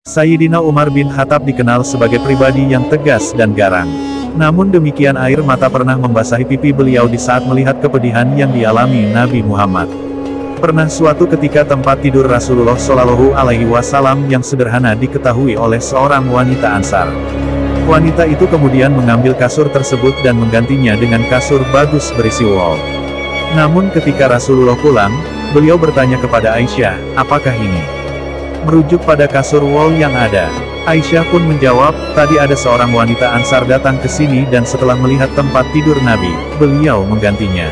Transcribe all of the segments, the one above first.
Sayyidina Umar bin Khattab dikenal sebagai pribadi yang tegas dan garang. Namun demikian air mata pernah membasahi pipi beliau di saat melihat kepedihan yang dialami Nabi Muhammad. Pernah suatu ketika tempat tidur Rasulullah Shallallahu Alaihi Wasallam yang sederhana diketahui oleh seorang wanita Ansar. Wanita itu kemudian mengambil kasur tersebut dan menggantinya dengan kasur bagus berisi wol. Namun ketika Rasulullah pulang, beliau bertanya kepada Aisyah, apakah ini? Merujuk pada kasur wol yang ada. Aisyah pun menjawab, tadi ada seorang wanita Ansar datang ke sini dan setelah melihat tempat tidur Nabi, beliau menggantinya.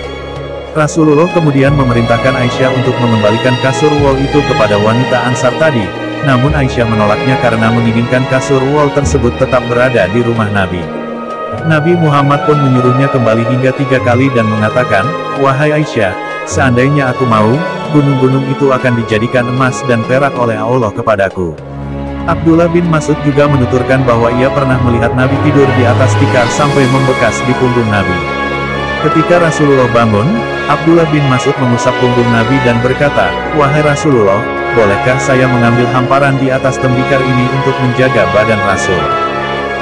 Rasulullah kemudian memerintahkan Aisyah untuk mengembalikan kasur wol itu kepada wanita Ansar tadi, namun Aisyah menolaknya karena menginginkan kasur wol tersebut tetap berada di rumah Nabi. Nabi Muhammad pun menyuruhnya kembali hingga 3 kali dan mengatakan, wahai Aisyah, seandainya aku mau, gunung-gunung itu akan dijadikan emas dan perak oleh Allah kepadaku. Abdullah bin Mas'ud juga menuturkan bahwa ia pernah melihat Nabi tidur di atas tikar sampai membekas di punggung Nabi. Ketika Rasulullah bangun, Abdullah bin Mas'ud mengusap punggung Nabi dan berkata, wahai Rasulullah, bolehkah saya mengambil hamparan di atas tembikar ini untuk menjaga badan Rasul?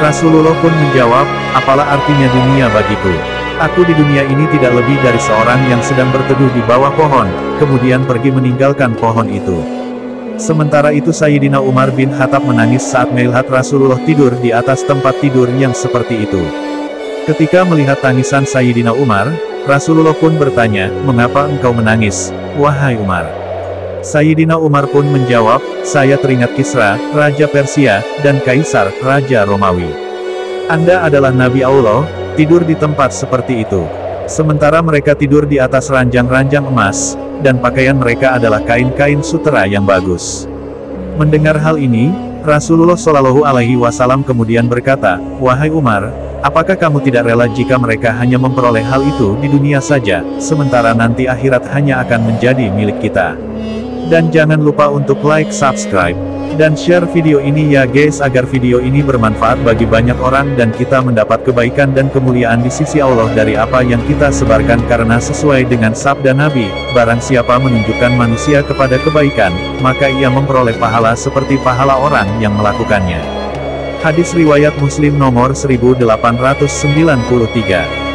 Rasulullah pun menjawab, apalah artinya dunia bagiku? Aku di dunia ini tidak lebih dari seorang yang sedang berteduh di bawah pohon, kemudian pergi meninggalkan pohon itu. Sementara itu Sayyidina Umar bin Khattab menangis saat melihat Rasulullah tidur di atas tempat tidur yang seperti itu. Ketika melihat tangisan Sayyidina Umar, Rasulullah pun bertanya, mengapa engkau menangis, wahai Umar? Sayyidina Umar pun menjawab, saya teringat Kisra, Raja Persia, dan Kaisar, Raja Romawi. Anda adalah Nabi Allah, tidur di tempat seperti itu. Sementara mereka tidur di atas ranjang-ranjang emas, dan pakaian mereka adalah kain-kain sutera yang bagus. Mendengar hal ini, Rasulullah Shallallahu Alaihi Wasallam kemudian berkata, wahai Umar, apakah kamu tidak rela jika mereka hanya memperoleh hal itu di dunia saja, sementara nanti akhirat hanya akan menjadi milik kita? Dan jangan lupa untuk like, subscribe, dan share video ini ya guys agar video ini bermanfaat bagi banyak orang dan kita mendapat kebaikan dan kemuliaan di sisi Allah dari apa yang kita sebarkan karena sesuai dengan sabda Nabi, barang siapa menunjukkan manusia kepada kebaikan, maka ia memperoleh pahala seperti pahala orang yang melakukannya. Hadis riwayat Muslim nomor 1893.